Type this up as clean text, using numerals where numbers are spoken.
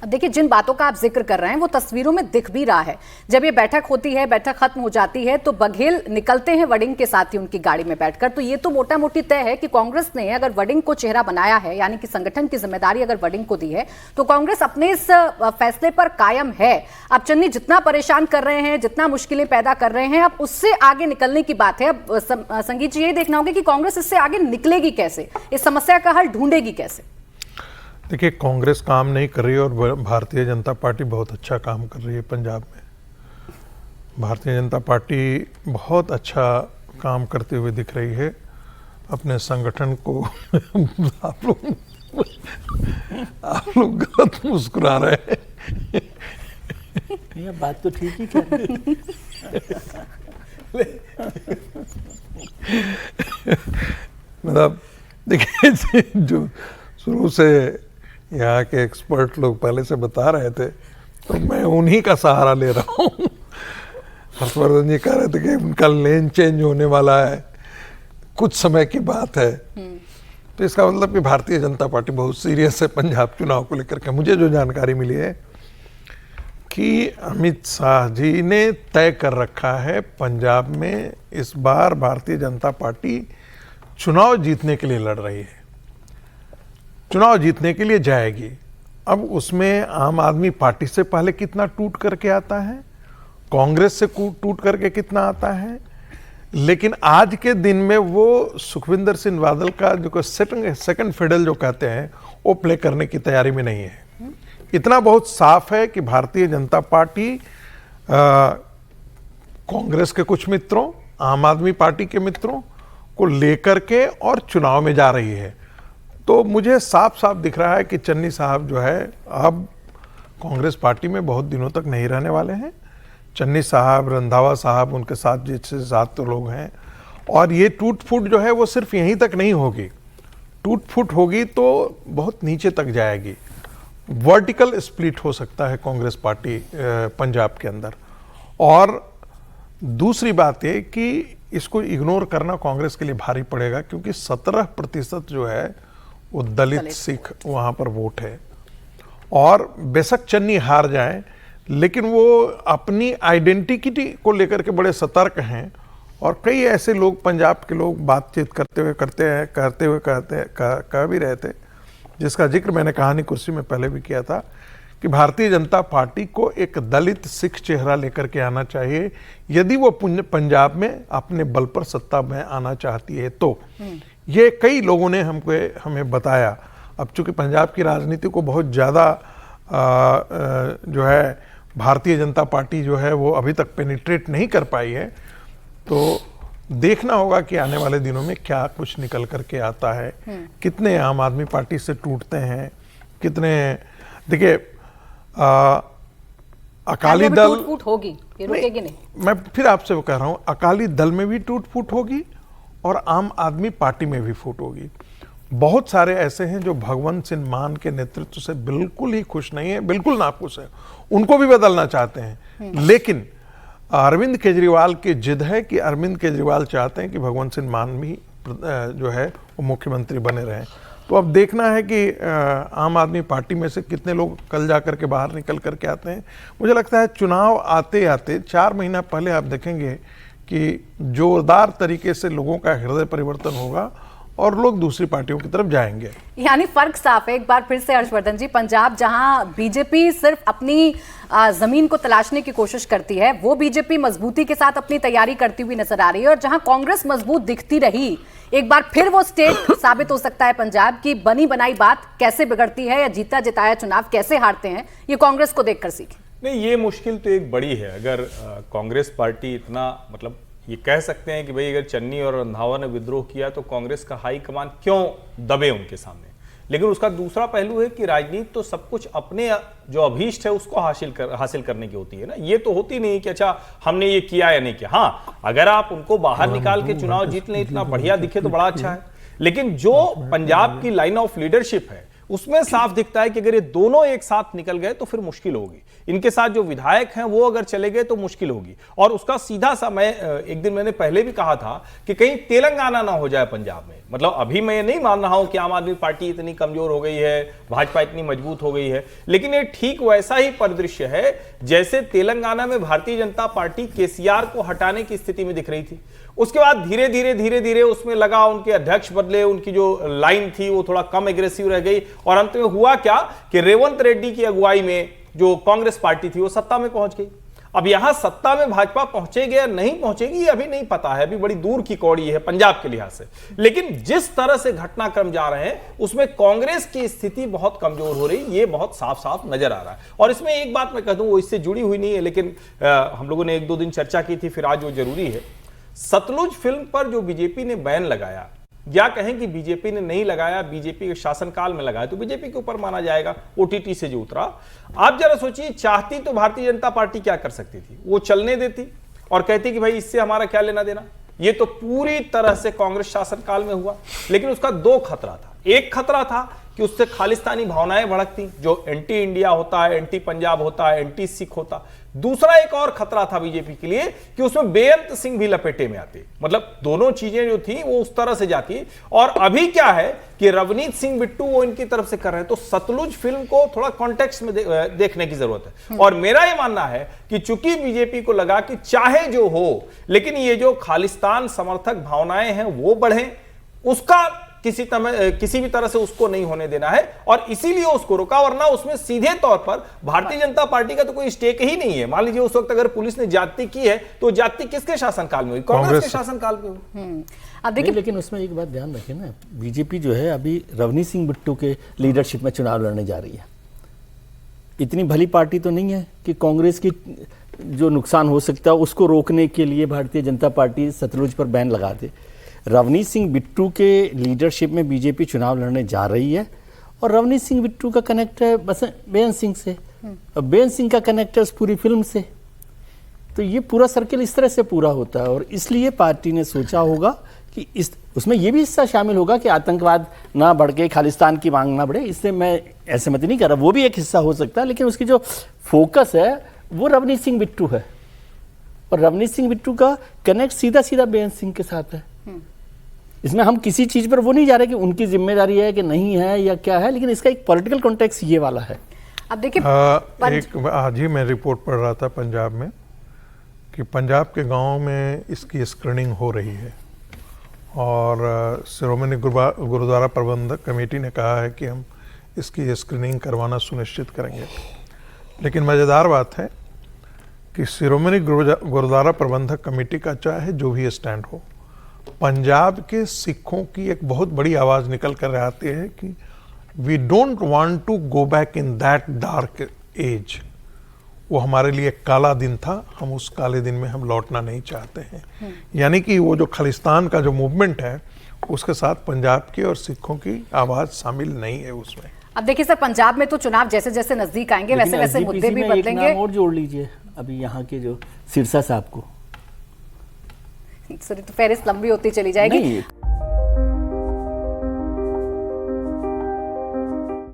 देखिए, जिन बातों का आप जिक्र कर रहे हैं वो तस्वीरों में दिख भी रहा है। जब ये बैठक होती है, बैठक खत्म हो जाती है, तो बघेल निकलते हैं वडिंग के साथ ही उनकी गाड़ी में बैठकर। तो ये तो मोटा मोटी तय है कि कांग्रेस ने अगर वडिंग को चेहरा बनाया है, यानी कि संगठन की जिम्मेदारी अगर वडिंग को दी है, तो कांग्रेस अपने इस फैसले पर कायम है। अब चन्नी जितना परेशान कर रहे हैं, जितना मुश्किलें पैदा कर रहे हैं, अब उससे आगे निकलने की बात है। अब संगीत जी, यही देखना होगा कि कांग्रेस इससे आगे निकलेगी कैसे, इस समस्या का हल ढूंढेगी कैसे। देखिए, कांग्रेस काम नहीं कर रही और भारतीय जनता पार्टी बहुत अच्छा काम कर रही है पंजाब में। भारतीय जनता पार्टी बहुत अच्छा काम करते हुए दिख रही है अपने संगठन को। आप लोग गलत मुस्कुरा रहे हैं। ये बात तो ठीक ही कर रही मतलब देखिए, जो शुरू से यहाँ के एक्सपर्ट लोग पहले से बता रहे थे, तो मैं उन्हीं का सहारा ले रहा हूँ। हर्षवर्धन जी कह रहे थे कि उनका लेन चेंज होने वाला है, कुछ समय की बात है। तो इसका मतलब कि भारतीय जनता पार्टी बहुत सीरियस है पंजाब चुनाव को लेकर के। मुझे जो जानकारी मिली है कि अमित शाह जी ने तय कर रखा है पंजाब में इस बार भारतीय जनता पार्टी चुनाव जीतने के लिए लड़ रही है, चुनाव जीतने के लिए जाएगी। अब उसमें आम आदमी पार्टी से पहले कितना टूट करके आता है, कांग्रेस से टूट करके कितना आता है, लेकिन आज के दिन में वो सुखविंदर सिंह बादल का जो सेकंड फिडल जो कहते हैं वो प्ले करने की तैयारी में नहीं है। इतना बहुत साफ है कि भारतीय जनता पार्टी कांग्रेस के कुछ मित्रों, आम आदमी पार्टी के मित्रों को लेकर के और चुनाव में जा रही है। तो मुझे साफ साफ दिख रहा है कि चन्नी साहब जो है अब कांग्रेस पार्टी में बहुत दिनों तक नहीं रहने वाले हैं। चन्नी साहब, रंधावा साहब, उनके साथ जिससे साथ तो लोग हैं, और ये टूट फूट जो है वो सिर्फ यहीं तक नहीं होगी, टूट फूट होगी तो बहुत नीचे तक जाएगी। वर्टिकल स्प्लिट हो सकता है कांग्रेस पार्टी पंजाब के अंदर। और दूसरी बात ये कि इसको इग्नोर करना कांग्रेस के लिए भारी पड़ेगा, क्योंकि 17% जो है वो दलित सिख वहां पर वोट है। और बेशक चन्नी हार जाए, लेकिन वो अपनी आइडेंटिटी को लेकर के बड़े सतर्क हैं। और कई ऐसे लोग, पंजाब के लोग बातचीत कह भी रहे थे, जिसका जिक्र मैंने कहानी कुर्सी में पहले भी किया था, कि भारतीय जनता पार्टी को एक दलित सिख चेहरा लेकर के आना चाहिए यदि वो पंजाब में अपने बल पर सत्ता में आना चाहती है। तो ये कई लोगों ने हमें बताया। अब चूंकि पंजाब की राजनीति को बहुत ज़्यादा जो है भारतीय जनता पार्टी जो है वो अभी तक पेनिट्रेट नहीं कर पाई है, तो देखना होगा कि आने वाले दिनों में क्या कुछ निकल करके आता है। कितने आम आदमी पार्टी से टूटते हैं, कितने। देखिए, अकाली दल टूट फूट होगी, ये रुकेगी नहीं। मैं फिर आपसे वो कह रहा हूं, अकाली दल में भी टूट फूट होगी और आम आदमी पार्टी में भी फूट होगी। बहुत सारे ऐसे हैं जो भगवंत सिंह मान के नेतृत्व से बिल्कुल ही खुश नहीं है, बिल्कुल नाखुश है, उनको भी बदलना चाहते हैं। लेकिन अरविंद केजरीवाल की जिद है कि अरविंद केजरीवाल चाहते हैं कि भगवंत सिंह मान भी जो है वो मुख्यमंत्री बने रहें। तो अब देखना है कि आम आदमी पार्टी में से कितने लोग कल जाकर के बाहर निकल करके आते हैं। मुझे लगता है चुनाव आते आते 4 महीना पहले आप देखेंगे कि जोरदार तरीके से लोगों का हृदय परिवर्तन होगा और लोग दूसरी पार्टियों की तरफ जाएंगे। यानी फर्क साफ है। एक बार फिर से हर्षवर्धन जी, पंजाब जहां बीजेपी सिर्फ अपनी जमीन को तलाशने की कोशिश करती है, वो बीजेपी मजबूती के साथ अपनी तैयारी करती हुई नजर आ रही है। और जहां कांग्रेस मजबूत दिखती रही, एक बार फिर वो स्टेट साबित हो सकता है पंजाब की बनी बनाई बात कैसे बिगड़ती है, या जीता जिताया चुनाव कैसे हारते हैं, ये कांग्रेस को देखकर सीखें। नहीं, ये मुश्किल तो एक बड़ी है। अगर कांग्रेस पार्टी इतना, मतलब ये कह सकते हैं कि भाई अगर चन्नी और रंधावा ने विद्रोह किया तो कांग्रेस का हाईकमान क्यों दबे उनके सामने। लेकिन उसका दूसरा पहलू है कि राजनीति तो सब कुछ अपने जो अभीष्ट है उसको हासिल करने की होती है ना। ये तो होती नहीं कि अच्छा हमने ये किया या नहीं किया। हाँ, अगर आप उनको बाहर निकाल के चुनाव जीत लें, इतना बढ़िया दिखे तो बड़ा अच्छा है। लेकिन जो पंजाब की लाइन ऑफ लीडरशिप है उसमें साफ दिखता है कि अगर ये दोनों एक साथ निकल गए तो फिर मुश्किल होगी। इनके साथ जो विधायक हैं वो अगर चले गए तो मुश्किल होगी। और उसका सीधा सा, मैं एक दिन मैंने पहले भी कहा था कि कहीं तेलंगाना ना हो जाए पंजाब में। मतलब अभी मैं ये नहीं मान रहा हूं कि आम आदमी पार्टी इतनी कमजोर हो गई है, भाजपा इतनी मजबूत हो गई है, लेकिन ये ठीक वैसा ही परिदृश्य है जैसे तेलंगाना में भारतीय जनता पार्टी केसीआर को हटाने की स्थिति में दिख रही थी। उसके बाद धीरे धीरे उसमें लगा, उनके अध्यक्ष बदले, उनकी जो लाइन थी वो थोड़ा कम एग्रेसिव रह गई, और अंत में हुआ क्या कि रेवंत रेड्डी की अगुवाई में जो कांग्रेस पार्टी थी वो सत्ता में पहुंच गई। अब यहां सत्ता में भाजपा पहुंचेगी या नहीं पहुंचेगी ये अभी नहीं पता है, अभी बड़ी दूर की कौड़ी है पंजाब के लिहाज से। लेकिन जिस तरह से घटनाक्रम जा रहे हैं उसमें कांग्रेस की स्थिति बहुत कमजोर हो रही, ये बहुत साफ साफ नजर आ रहा है। और इसमें एक बात मैं कह दूं, वो इससे जुड़ी हुई नहीं है, लेकिन हम लोगों ने 1-2 दिन चर्चा की थी, फिर आज वो जरूरी है। सतलुज फिल्म पर जो बीजेपी ने बैन लगाया, या कहें कि बीजेपी ने नहीं लगाया, बीजेपी के शासनकाल में लगाया, तो बीजेपी के ऊपर माना जाएगा, ओटीटी से जो उतरा। आप जरा सोचिए, चाहती तो भारतीय जनता पार्टी क्या कर सकती थी? वो चलने देती और कहती कि भाई इससे हमारा क्या लेना देना। ये तो पूरी तरह से कांग्रेस शासनकाल में हुआ, लेकिन उसका 2 खतरा था। एक खतरा था कि उससे खालिस्तानी भावनाएं भड़कती, जो एंटी इंडिया होता है, एंटी पंजाब होता है, एंटी सिख होता। दूसरा एक और खतरा था बीजेपी के लिए कि उसमें बेअंत सिंह भी लपेटे में आते। मतलब दोनों चीजें जो थी वो उस तरह से जाती। और अभी क्या है कि रवनीत सिंह बिट्टू वो इनकी तरफ से कर रहे हैं, तो सतलुज फिल्म को थोड़ा कॉन्टेक्स्ट में देखने की जरूरत है। और मेरा ये मानना है कि चूंकि बीजेपी को लगा कि चाहे जो हो, लेकिन ये जो खालिस्तान समर्थक भावनाएं हैं वो बढ़े, उसका किसी भी तरह से उसको नहीं होने देना है, और इसीलिए उसको रोका। वरना उसमें सीधे तौर पर भारतीय जनता पार्टी का तो कोई स्टेक ही नहीं है। मान लीजिए उस वक्त अगर पुलिस ने ज्यादती की है तो ज्यादती किसके शासनकाल में हुई? कांग्रेस के शासनकाल में हुई। अब देखिए, लेकिन उसमें एक बात ध्यान रखें ना, बीजेपी जो है अभी रवनीत सिंह बिट्टू के लीडरशिप में चुनाव लड़ने जा रही है। इतनी भली पार्टी तो नहीं है कि कांग्रेस की जो नुकसान हो सकता है उसको रोकने के लिए भारतीय जनता पार्टी सतलुज पर बैन लगा दे। रवनीत सिंह बिट्टू के लीडरशिप में बीजेपी चुनाव लड़ने जा रही है, और रवनीत सिंह बिट्टू का कनेक्ट है बस बेअंत सिंह से, और बेअंत सिंह का कनेक्ट है उस पूरी फिल्म से। तो ये पूरा सर्किल इस तरह से पूरा होता है, और इसलिए पार्टी ने सोचा होगा कि उसमें ये भी हिस्सा शामिल होगा कि आतंकवाद ना बढ़ के खालिस्तान की मांग ना बढ़े। इससे मैं ऐसे मत नहीं कर रहा, वो भी एक हिस्सा हो सकता है, लेकिन उसकी जो फोकस है वो रवनीत सिंह बिट्टू है, और रवनीत सिंह बिट्टू का कनेक्ट सीधा सीधा बेअंत सिंह के साथ है। इसमें हम किसी चीज पर वो नहीं जा रहे कि उनकी जिम्मेदारी है कि नहीं है या क्या है, लेकिन इसका एक पॉलिटिकल कॉन्टेक्स्ट ये वाला है। अब देखिए, एक आज ही मैं रिपोर्ट पढ़ रहा था पंजाब में कि पंजाब के गांव में इसकी स्क्रीनिंग हो रही है, और शिरोमणि गुरुद्वारा प्रबंधक कमेटी ने कहा है कि हम इसकी स्क्रीनिंग करवाना सुनिश्चित करेंगे। लेकिन मज़ेदार बात है कि शिरोमणि गुरुद्वारा प्रबंधक कमेटी का चाहे जो भी स्टैंड हो, पंजाब के सिखों की एक बहुत बड़ी आवाज़ निकल कर आती है कि we don't want to go back in that dark age. वो हमारे लिए काला दिन था, हम उस काले दिन में हम लौटना नहीं चाहते हैं। यानी कि वो जो खालिस्तान का जो मूवमेंट है उसके साथ पंजाब की और सिखों की आवाज़ शामिल नहीं है उसमें। अब देखिए सर, पंजाब में तो चुनाव जैसे जैसे नजदीक आएंगे वैसे वैसे मुद्दे भी बदलेंगे। एक नाम और जोड़ लीजिए, अभी यहाँ के जो सिरसा साहब को, सर तो फहरिस्त लंबी होती चली जाएगी। नहीं,